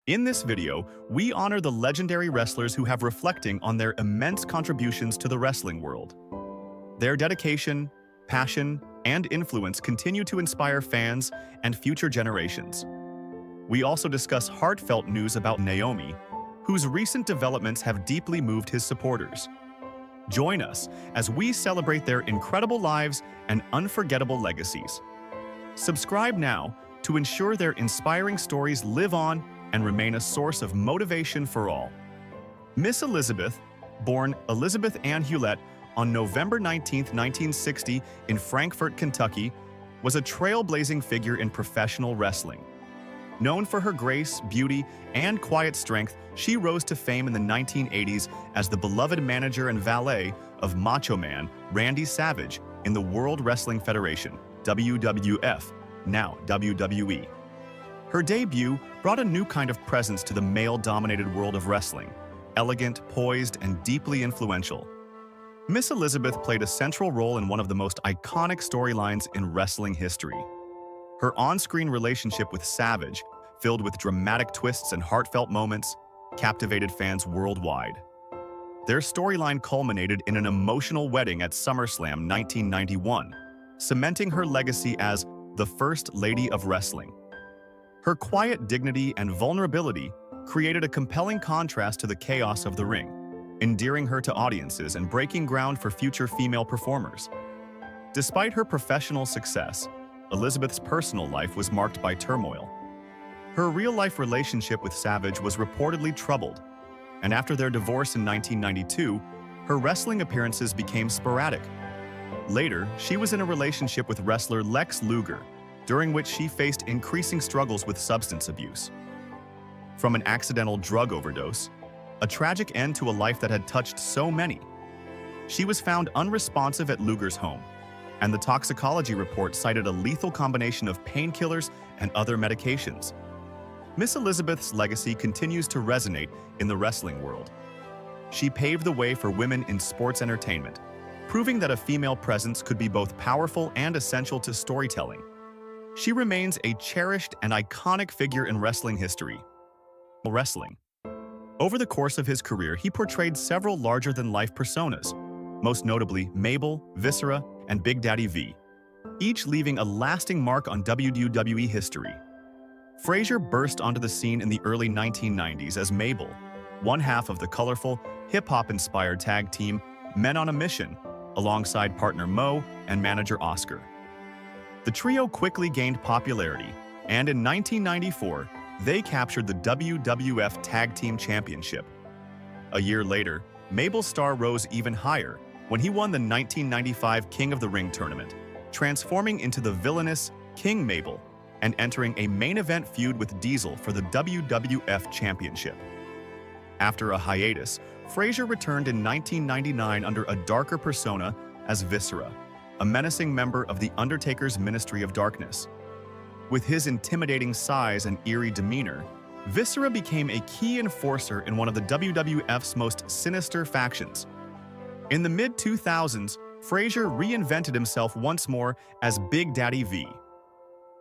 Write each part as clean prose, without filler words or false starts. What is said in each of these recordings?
In this video, we honor the legendary wrestlers who have reflecting on their immense contributions to the wrestling world. Their dedication, passion, and influence continue to inspire fans and future generations. We also discuss heartfelt news about Naomi, whose recent developments have deeply moved his supporters. Join us as we celebrate their incredible lives and unforgettable legacies. Subscribe now to ensure their inspiring stories live on and remain a source of motivation for all. Miss Elizabeth, born Elizabeth Ann Hewlett on November 19, 1960 in Frankfort, Kentucky, was a trailblazing figure in professional wrestling. Known for her grace, beauty, and quiet strength, she rose to fame in the 1980s as the beloved manager and valet of Macho Man Randy Savage in the World Wrestling Federation, WWF, now WWE. Her debut brought a new kind of presence to the male-dominated world of wrestling, elegant, poised, and deeply influential. Miss Elizabeth played a central role in one of the most iconic storylines in wrestling history. Her on-screen relationship with Savage, filled with dramatic twists and heartfelt moments, captivated fans worldwide. Their storyline culminated in an emotional wedding at SummerSlam 1991, cementing her legacy as the First Lady of Wrestling. Her quiet dignity and vulnerability created a compelling contrast to the chaos of the ring, endearing her to audiences and breaking ground for future female performers. Despite her professional success, Elizabeth's personal life was marked by turmoil. Her real-life relationship with Savage was reportedly troubled, and after their divorce in 1992, her wrestling appearances became sporadic. Later, she was in a relationship with wrestler Lex Luger, during which she faced increasing struggles with substance abuse. From an accidental drug overdose, a tragic end to a life that had touched so many. She was found unresponsive at Luger's home, and the toxicology report cited a lethal combination of painkillers and other medications. Miss Elizabeth's legacy continues to resonate in the wrestling world. She paved the way for women in sports entertainment, proving that a female presence could be both powerful and essential to storytelling. She remains a cherished and iconic figure in wrestling history. Over the course of his career, he portrayed several larger-than-life personas, most notably Mabel, Viscera, and Big Daddy V, each leaving a lasting mark on WWE history. Frazier burst onto the scene in the early 1990s as Mabel, one half of the colorful, hip-hop-inspired tag team Men on a Mission, alongside partner Mo and manager Oscar. The trio quickly gained popularity, and in 1994, they captured the WWF Tag Team Championship. A year later, Mabel's star rose even higher when he won the 1995 King of the Ring tournament, transforming into the villainous King Mabel and entering a main event feud with Diesel for the WWF Championship. After a hiatus, Frazier returned in 1999 under a darker persona as Viscera, a menacing member of The Undertaker's Ministry of Darkness. With his intimidating size and eerie demeanor, Viscera became a key enforcer in one of the WWF's most sinister factions. In the mid-2000s, Frazier reinvented himself once more as Big Daddy V.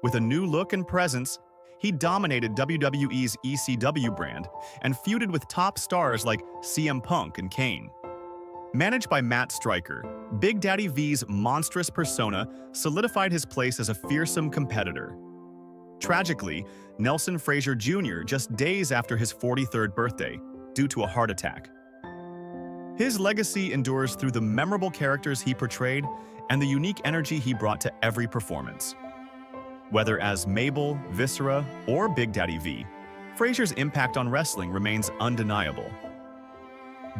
With a new look and presence, he dominated WWE's ECW brand and feuded with top stars like CM Punk and Kane. Managed by Matt Striker, Big Daddy V's monstrous persona solidified his place as a fearsome competitor. Tragically, Nelson Frazier Jr. just days after his 43rd birthday, due to a heart attack. His legacy endures through the memorable characters he portrayed and the unique energy he brought to every performance. Whether as Mabel, Viscera, or Big Daddy V, Frazier's impact on wrestling remains undeniable.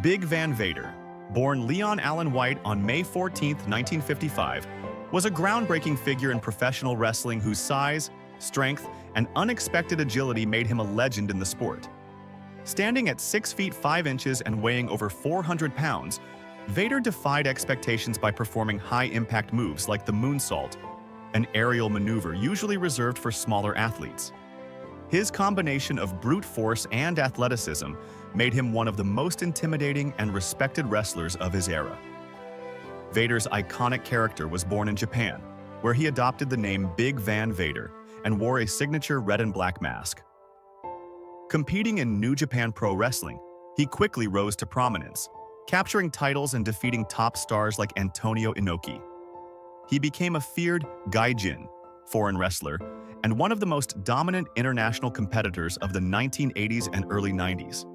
Big Van Vader, born Leon Allen White on May 14, 1955, was a groundbreaking figure in professional wrestling whose size, strength, and unexpected agility made him a legend in the sport. Standing at 6 feet 5 inches and weighing over 400 pounds, Vader defied expectations by performing high-impact moves like the moonsault, an aerial maneuver usually reserved for smaller athletes. His combination of brute force and athleticism made him one of the most intimidating and respected wrestlers of his era. Vader's iconic character was born in Japan, where he adopted the name Big Van Vader and wore a signature red and black mask. Competing in New Japan Pro Wrestling, he quickly rose to prominence, capturing titles and defeating top stars like Antonio Inoki. He became a feared gaijin, foreign wrestler, and one of the most dominant international competitors of the 1980s and early 90s.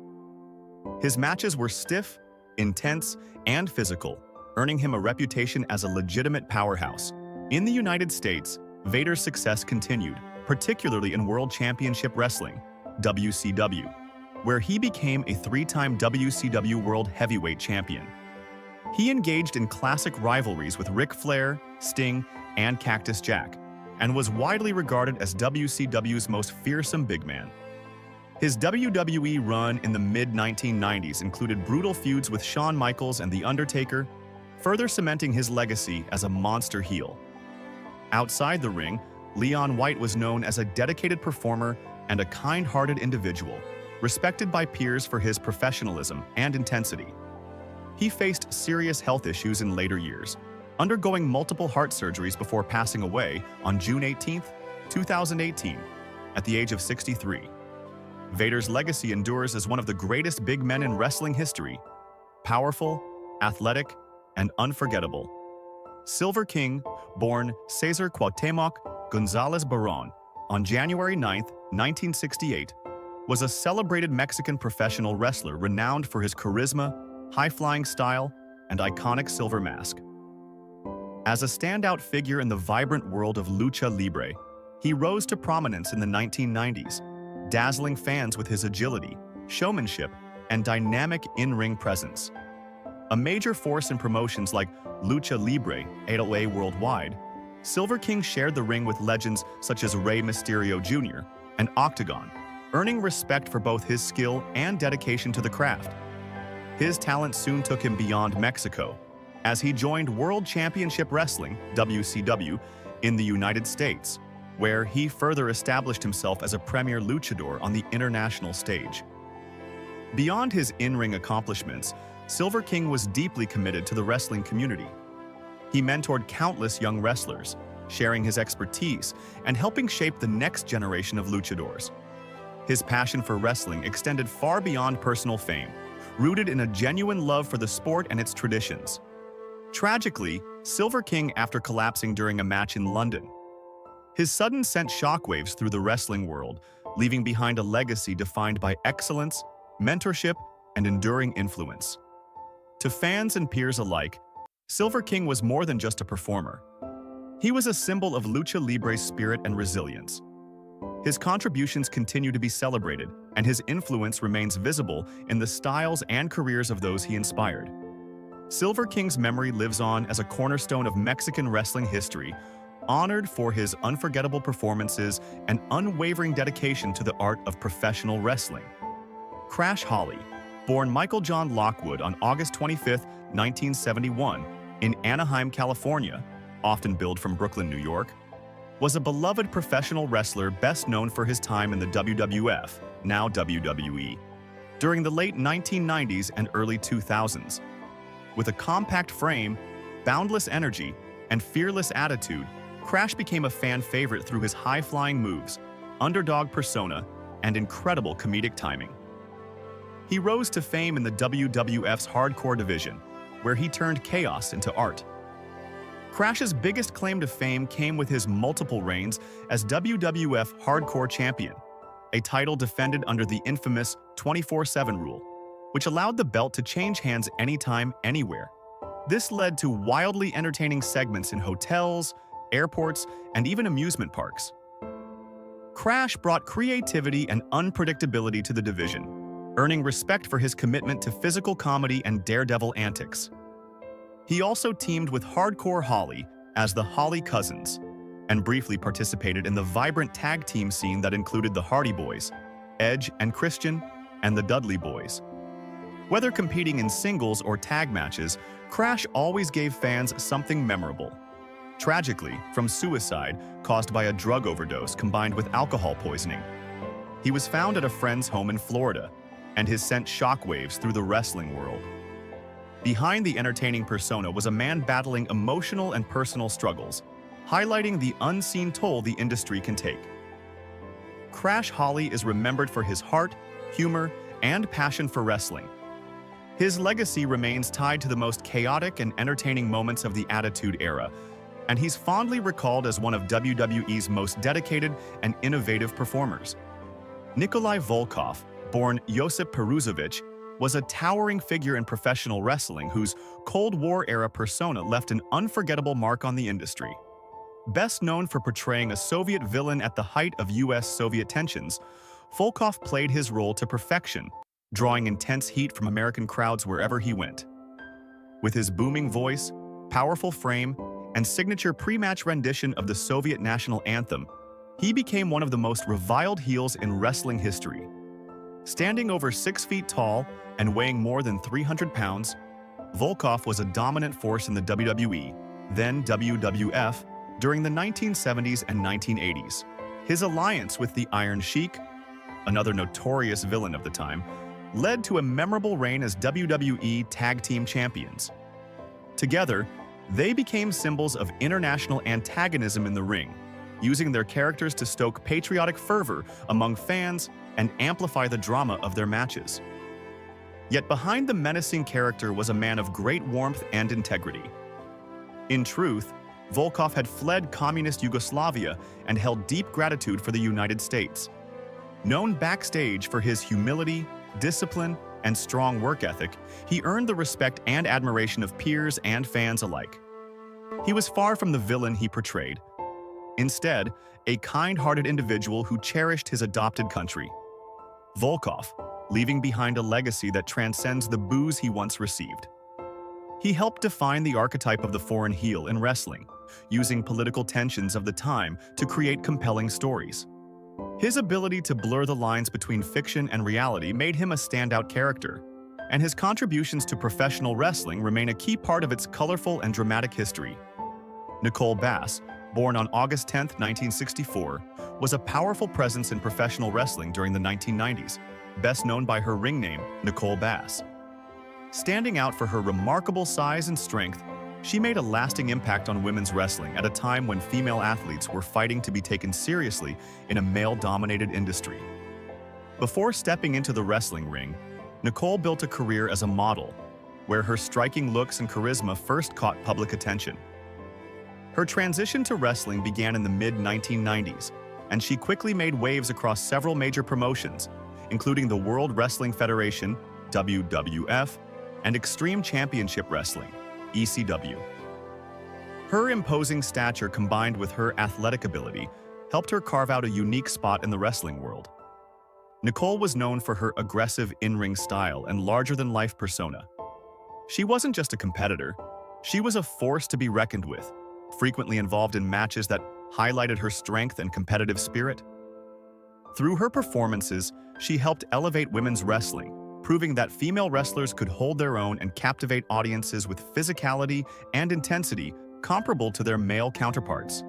His matches were stiff, intense, and physical, earning him a reputation as a legitimate powerhouse. In the United States, Vader's success continued, particularly in World Championship Wrestling, WCW, where he became a three-time WCW World Heavyweight Champion. He engaged in classic rivalries with Ric Flair, Sting, and Cactus Jack, and was widely regarded as WCW's most fearsome big man. His WWE run in the mid-1990s included brutal feuds with Shawn Michaels and The Undertaker, further cementing his legacy as a monster heel. Outside the ring, Leon White was known as a dedicated performer and a kind-hearted individual, respected by peers for his professionalism and intensity. He faced serious health issues in later years, undergoing multiple heart surgeries before passing away on June 18, 2018, at the age of 63. Vader's legacy endures as one of the greatest big men in wrestling history, powerful, athletic, and unforgettable. Silver King, born Cesar Cuauhtemoc González Barón on January 9, 1968, was a celebrated Mexican professional wrestler renowned for his charisma, high-flying style, and iconic silver mask. As a standout figure in the vibrant world of lucha libre, he rose to prominence in the 1990s, dazzling fans with his agility, showmanship, and dynamic in-ring presence. A major force in promotions like Lucha Libre, AAA Worldwide, Silver King shared the ring with legends such as Rey Mysterio Jr. and Octagon, earning respect for both his skill and dedication to the craft. His talent soon took him beyond Mexico, as he joined World Championship Wrestling, WCW, in the United States, where he further established himself as a premier luchador on the international stage. Beyond his in-ring accomplishments, Silver King was deeply committed to the wrestling community. He mentored countless young wrestlers, sharing his expertise and helping shape the next generation of luchadors. His passion for wrestling extended far beyond personal fame, rooted in a genuine love for the sport and its traditions. Tragically, Silver King after collapsing during a match in London. His sudden sent shockwaves through the wrestling world, leaving behind a legacy defined by excellence, mentorship, and enduring influence. To fans and peers alike, Silver King was more than just a performer. He was a symbol of lucha libre's spirit and resilience. His contributions continue to be celebrated, and his influence remains visible in the styles and careers of those he inspired. Silver King's memory lives on as a cornerstone of Mexican wrestling history, honored for his unforgettable performances and unwavering dedication to the art of professional wrestling. Crash Holly, born Michael John Lockwood on August 25, 1971, in Anaheim, California, often billed from Brooklyn, New York, was a beloved professional wrestler best known for his time in the WWF, now WWE, during the late 1990s and early 2000s. With a compact frame, boundless energy, and fearless attitude, Crash became a fan favorite through his high-flying moves, underdog persona, and incredible comedic timing. He rose to fame in the WWF's hardcore division, where he turned chaos into art. Crash's biggest claim to fame came with his multiple reigns as WWF Hardcore Champion, a title defended under the infamous 24/7 rule, which allowed the belt to change hands anytime, anywhere. This led to wildly entertaining segments in hotels, airports, and even amusement parks. Crash brought creativity and unpredictability to the division, earning respect for his commitment to physical comedy and daredevil antics. He also teamed with Hardcore Holly as the Holly Cousins, and briefly participated in the vibrant tag team scene that included the Hardy Boys, Edge and Christian, and the Dudley Boys. Whether competing in singles or tag matches, Crash always gave fans something memorable. Tragically, from suicide caused by a drug overdose combined with alcohol poisoning. He was found at a friend's home in Florida, and has sent shockwaves through the wrestling world. Behind the entertaining persona was a man battling emotional and personal struggles, highlighting the unseen toll the industry can take. Crash Holly is remembered for his heart, humor, and passion for wrestling. His legacy remains tied to the most chaotic and entertaining moments of the Attitude Era, and he's fondly recalled as one of WWE's most dedicated and innovative performers. Nikolai Volkov, born Josip Peruzovich, was a towering figure in professional wrestling whose Cold War-era persona left an unforgettable mark on the industry. Best known for portraying a Soviet villain at the height of US-Soviet tensions, Volkov played his role to perfection, drawing intense heat from American crowds wherever he went. With his booming voice, powerful frame, and signature pre-match rendition of the Soviet national anthem, he became one of the most reviled heels in wrestling history. Standing over 6 feet tall and weighing more than 300 pounds, Volkov was a dominant force in the WWE, then WWF, during the 1970s and 1980s. His alliance with the Iron Sheik, another notorious villain of the time, led to a memorable reign as WWE Tag Team Champions. Together, they became symbols of international antagonism in the ring, using their characters to stoke patriotic fervor among fans and amplify the drama of their matches. Yet behind the menacing character was a man of great warmth and integrity. In truth, Volkov had fled communist Yugoslavia and held deep gratitude for the United States. Known backstage for his humility, discipline, and strong work ethic, he earned the respect and admiration of peers and fans alike. He was far from the villain he portrayed. Instead, a kind-hearted individual who cherished his adopted country. Volkov, leaving behind a legacy that transcends the boos he once received. He helped define the archetype of the foreign heel in wrestling, using political tensions of the time to create compelling stories. His ability to blur the lines between fiction and reality made him a standout character, and his contributions to professional wrestling remain a key part of its colorful and dramatic history. Nicole Bass, born on August 10, 1964, was a powerful presence in professional wrestling during the 1990s, best known by her ring name, Nicole Bass. Standing out for her remarkable size and strength, she made a lasting impact on women's wrestling at a time when female athletes were fighting to be taken seriously in a male-dominated industry. Before stepping into the wrestling ring, Nicole built a career as a model, where her striking looks and charisma first caught public attention. Her transition to wrestling began in the mid-1990s, and she quickly made waves across several major promotions, including the World Wrestling Federation, WWF, and Extreme Championship Wrestling, ECW. Her imposing stature combined with her athletic ability helped her carve out a unique spot in the wrestling world. Nicole was known for her aggressive in-ring style and larger-than-life persona. She wasn't just a competitor, she was a force to be reckoned with, frequently involved in matches that highlighted her strength and competitive spirit. Through her performances, she helped elevate women's wrestling, proving that female wrestlers could hold their own and captivate audiences with physicality and intensity comparable to their male counterparts.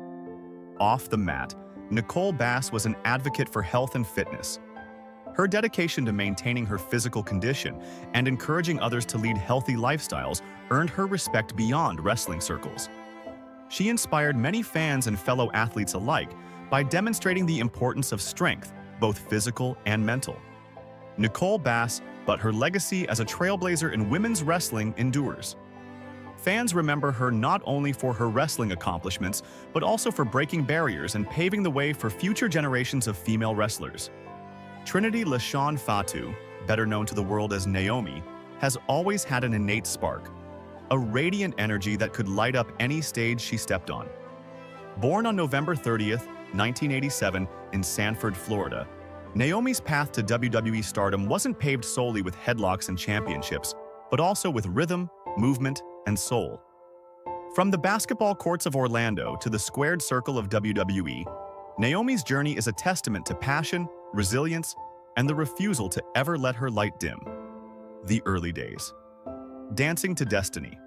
Off the mat, Nicole Bass was an advocate for health and fitness. Her dedication to maintaining her physical condition and encouraging others to lead healthy lifestyles earned her respect beyond wrestling circles. She inspired many fans and fellow athletes alike by demonstrating the importance of strength, both physical and mental. Nicole Bass, but her legacy as a trailblazer in women's wrestling endures. Fans remember her not only for her wrestling accomplishments, but also for breaking barriers and paving the way for future generations of female wrestlers. Trinity LaShawn Fatu, better known to the world as Naomi, has always had an innate spark, a radiant energy that could light up any stage she stepped on. Born on November 30th, 1987 in Sanford, Florida, Naomi's path to WWE stardom wasn't paved solely with headlocks and championships, but also with rhythm, movement, and soul. From the basketball courts of Orlando to the squared circle of WWE, Naomi's journey is a testament to passion, resilience, and the refusal to ever let her light dim. The early days. Dancing to Destiny.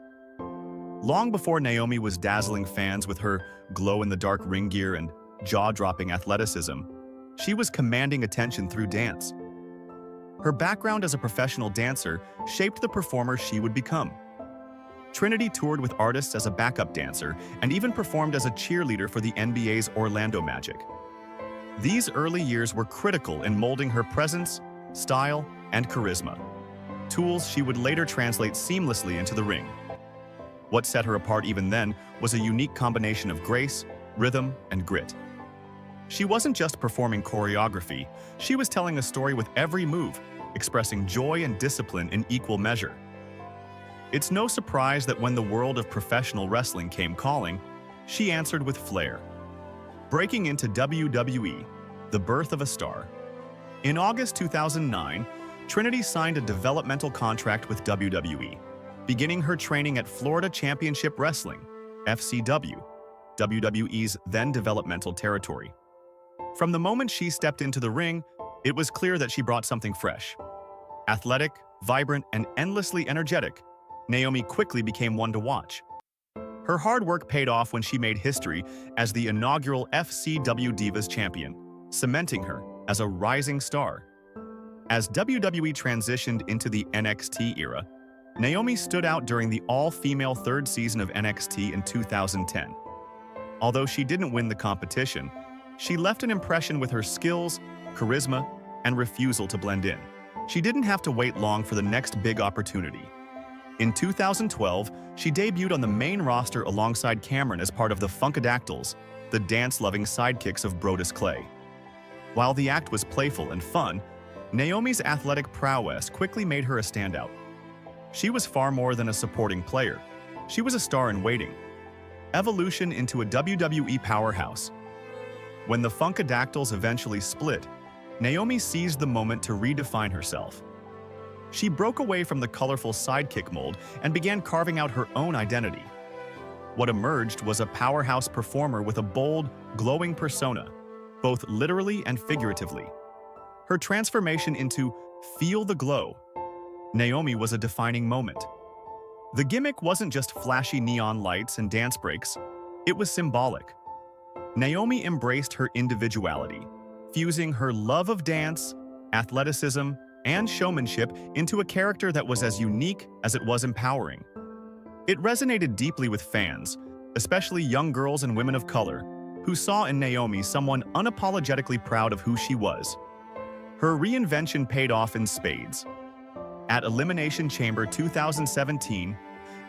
Long before Naomi was dazzling fans with her glow-in-the-dark ring gear and jaw-dropping athleticism, she was commanding attention through dance. Her background as a professional dancer shaped the performer she would become. Trinity toured with artists as a backup dancer and even performed as a cheerleader for the NBA's Orlando Magic. These early years were critical in molding her presence, style, and charisma, tools she would later translate seamlessly into the ring. What set her apart even then was a unique combination of grace, rhythm, and grit. She wasn't just performing choreography, she was telling a story with every move, expressing joy and discipline in equal measure. It's no surprise that when the world of professional wrestling came calling, she answered with flair. Breaking into WWE, the birth of a star. In August 2009, Trinity signed a developmental contract with WWE, beginning her training at Florida Championship Wrestling, FCW, WWE's then developmental territory. From the moment she stepped into the ring, it was clear that she brought something fresh. Athletic, vibrant, and endlessly energetic, Naomi quickly became one to watch. Her hard work paid off when she made history as the inaugural FCW Divas champion, cementing her as a rising star. As WWE transitioned into the NXT era, Naomi stood out during the all-female third season of NXT in 2010. Although she didn't win the competition, she left an impression with her skills, charisma, and refusal to blend in. She didn't have to wait long for the next big opportunity. In 2012, she debuted on the main roster alongside Cameron as part of the Funkadactyls, the dance-loving sidekicks of Brodus Clay. While the act was playful and fun, Naomi's athletic prowess quickly made her a standout. She was far more than a supporting player. She was a star in waiting. Evolution into a WWE powerhouse. When the Funkadactyls eventually split, Naomi seized the moment to redefine herself. She broke away from the colorful sidekick mold and began carving out her own identity. What emerged was a powerhouse performer with a bold, glowing persona, both literally and figuratively. Her transformation into Feel the Glow, Naomi was a defining moment. The gimmick wasn't just flashy neon lights and dance breaks, it was symbolic. Naomi embraced her individuality, fusing her love of dance, athleticism, and showmanship into a character that was as unique as it was empowering. It resonated deeply with fans, especially young girls and women of color, who saw in Naomi someone unapologetically proud of who she was. Her reinvention paid off in spades. At Elimination Chamber 2017,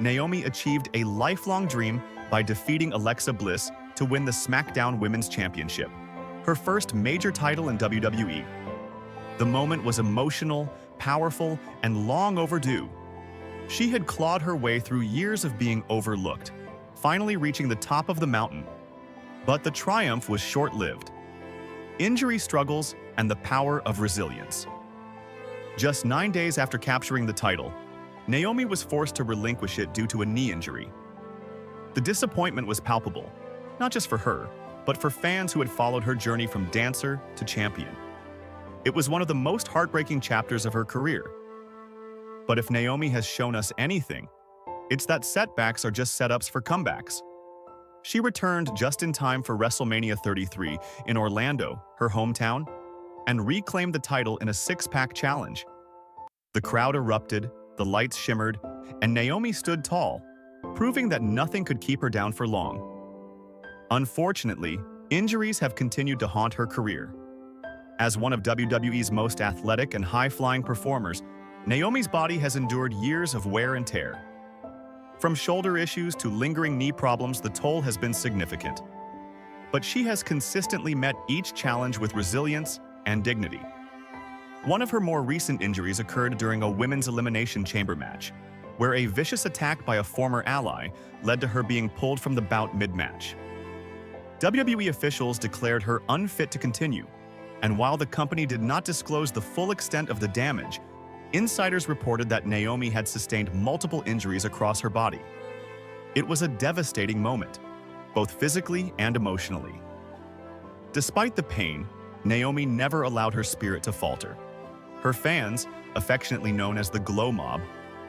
Naomi achieved a lifelong dream by defeating Alexa Bliss to win the SmackDown Women's Championship, her first major title in WWE. The moment was emotional, powerful, and long overdue. She had clawed her way through years of being overlooked, finally reaching the top of the mountain. But the triumph was short-lived. Injury struggles and the power of resilience. Just 9 days after capturing the title, Naomi was forced to relinquish it due to a knee injury. The disappointment was palpable, not just for her, but for fans who had followed her journey from dancer to champion. It was one of the most heartbreaking chapters of her career. But if Naomi has shown us anything, it's that setbacks are just setups for comebacks. She returned just in time for WrestleMania 33 in Orlando, her hometown, and reclaimed the title in a six-pack challenge. The crowd erupted, the lights shimmered, and Naomi stood tall, proving that nothing could keep her down for long. Unfortunately, injuries have continued to haunt her career. As one of WWE's most athletic and high-flying performers, Naomi's body has endured years of wear and tear. From shoulder issues to lingering knee problems, the toll has been significant. But she has consistently met each challenge with resilience and dignity. One of her more recent injuries occurred during a women's elimination chamber match, where a vicious attack by a former ally led to her being pulled from the bout mid-match. WWE officials declared her unfit to continue, and while the company did not disclose the full extent of the damage, insiders reported that Naomi had sustained multiple injuries across her body. It was a devastating moment, both physically and emotionally. Despite the pain, Naomi never allowed her spirit to falter. Her fans, affectionately known as the Glow Mob,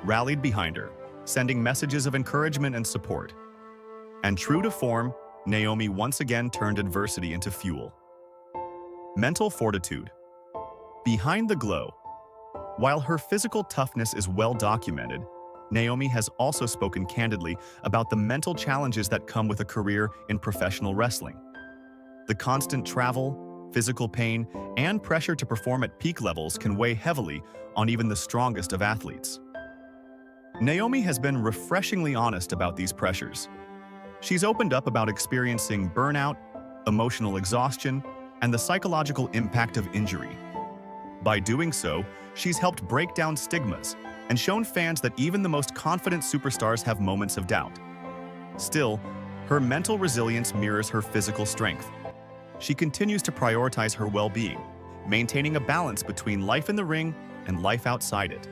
rallied behind her, sending messages of encouragement and support. And true to form, Naomi once again turned adversity into fuel. Mental fortitude. Behind the glow. While her physical toughness is well documented, Naomi has also spoken candidly about the mental challenges that come with a career in professional wrestling. The constant travel, physical pain, and pressure to perform at peak levels can weigh heavily on even the strongest of athletes. Naomi has been refreshingly honest about these pressures. She's opened up about experiencing burnout, emotional exhaustion, and the psychological impact of injury. By doing so, she's helped break down stigmas and shown fans that even the most confident superstars have moments of doubt. Still, her mental resilience mirrors her physical strength. She continues to prioritize her well-being, maintaining a balance between life in the ring and life outside it.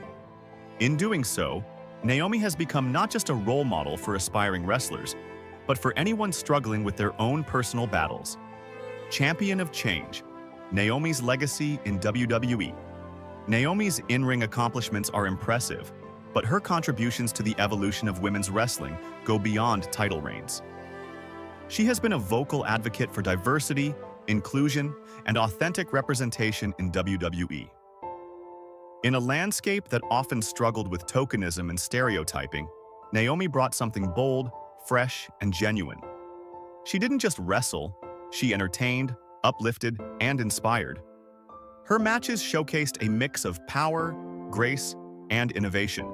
In doing so, Naomi has become not just a role model for aspiring wrestlers, but for anyone struggling with their own personal battles. Champion of Change, Naomi's legacy in WWE. Naomi's in-ring accomplishments are impressive, but her contributions to the evolution of women's wrestling go beyond title reigns. She has been a vocal advocate for diversity, inclusion, and authentic representation in WWE. In a landscape that often struggled with tokenism and stereotyping, Naomi brought something bold, fresh, and genuine. She didn't just wrestle, she entertained, uplifted, and inspired. Her matches showcased a mix of power, grace, and innovation.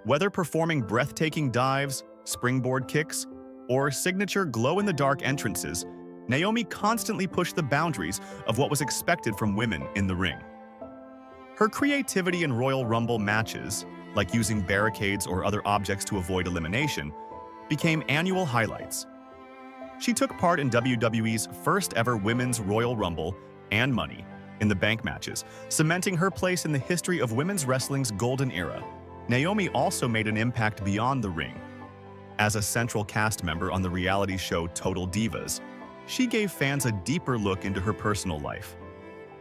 Whether performing breathtaking dives, springboard kicks, or signature glow-in-the-dark entrances, Naomi constantly pushed the boundaries of what was expected from women in the ring. Her creativity in Royal Rumble matches, like using barricades or other objects to avoid elimination, became annual highlights. She took part in WWE's first-ever Women's Royal Rumble and Money in the Bank matches, cementing her place in the history of women's wrestling's golden era. Naomi also made an impact beyond the ring. As a central cast member on the reality show Total Divas, she gave fans a deeper look into her personal life.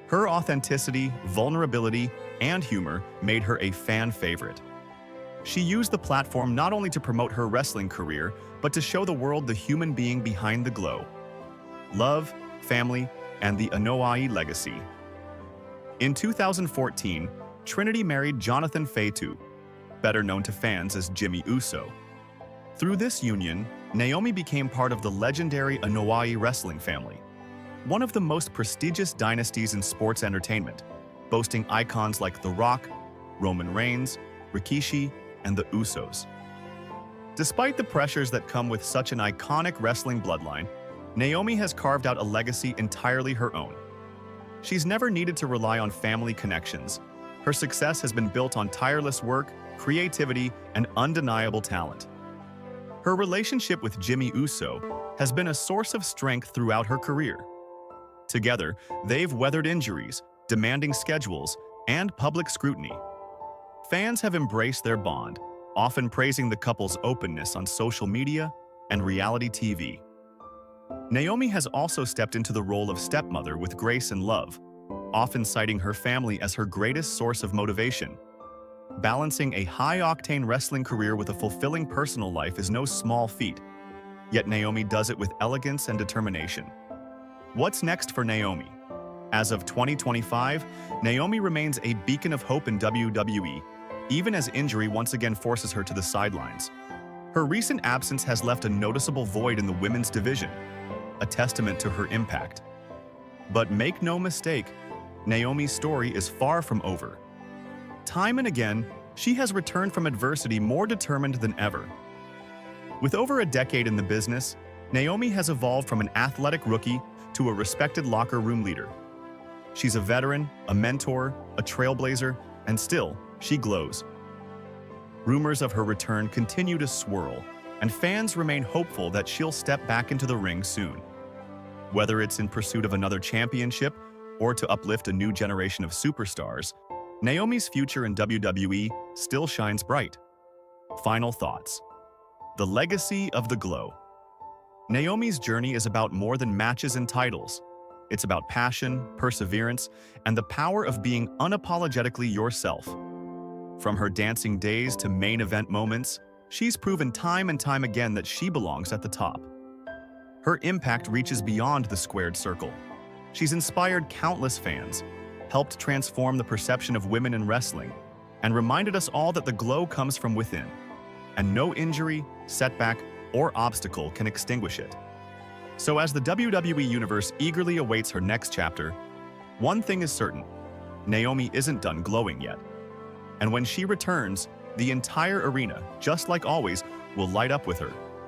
Her authenticity, vulnerability, and humor made her a fan favorite. She used the platform not only to promote her wrestling career, but to show the world the human being behind the glow. Love, family, and the Anoa'i legacy. In 2014, Trinity married Jonathan Fatu, better known to fans as Jimmy Uso. Through this union, Naomi became part of the legendary Anoa'i wrestling family, one of the most prestigious dynasties in sports entertainment, boasting icons like The Rock, Roman Reigns, Rikishi, and the Usos. Despite the pressures that come with such an iconic wrestling bloodline, Naomi has carved out a legacy entirely her own. She's never needed to rely on family connections. Her success has been built on tireless work, creativity, and undeniable talent. Her relationship with Jimmy Uso has been a source of strength throughout her career. Together, they've weathered injuries, demanding schedules, and public scrutiny. Fans have embraced their bond, often praising the couple's openness on social media and reality TV. Naomi has also stepped into the role of stepmother with grace and love, often citing her family as her greatest source of motivation. Balancing a high-octane wrestling career with a fulfilling personal life is no small feat, yet Naomi does it with elegance and determination. What's next for Naomi? As of 2025, Naomi remains a beacon of hope in WWE, even as injury once again forces her to the sidelines. Her recent absence has left a noticeable void in the women's division, a testament to her impact. But make no mistake, Naomi's story is far from over. Time and again, she has returned from adversity more determined than ever. With over a decade in the business, Naomi has evolved from an athletic rookie to a respected locker room leader. She's a veteran, a mentor, a trailblazer, and still, she glows. Rumors of her return continue to swirl, and fans remain hopeful that she'll step back into the ring soon. Whether it's in pursuit of another championship or to uplift a new generation of superstars, Naomi's future in WWE still shines bright. Final thoughts. The legacy of the Glow. Naomi's journey is about more than matches and titles. It's about passion, perseverance, and the power of being unapologetically yourself. From her dancing days to main event moments, she's proven time and time again that she belongs at the top. Her impact reaches beyond the squared circle. She's inspired countless fans, helped transform the perception of women in wrestling, and reminded us all that the glow comes from within, and no injury, setback, or obstacle can extinguish it. So as the WWE Universe eagerly awaits her next chapter, one thing is certain: Naomi isn't done glowing yet. And when she returns, the entire arena, just like always, will light up with her.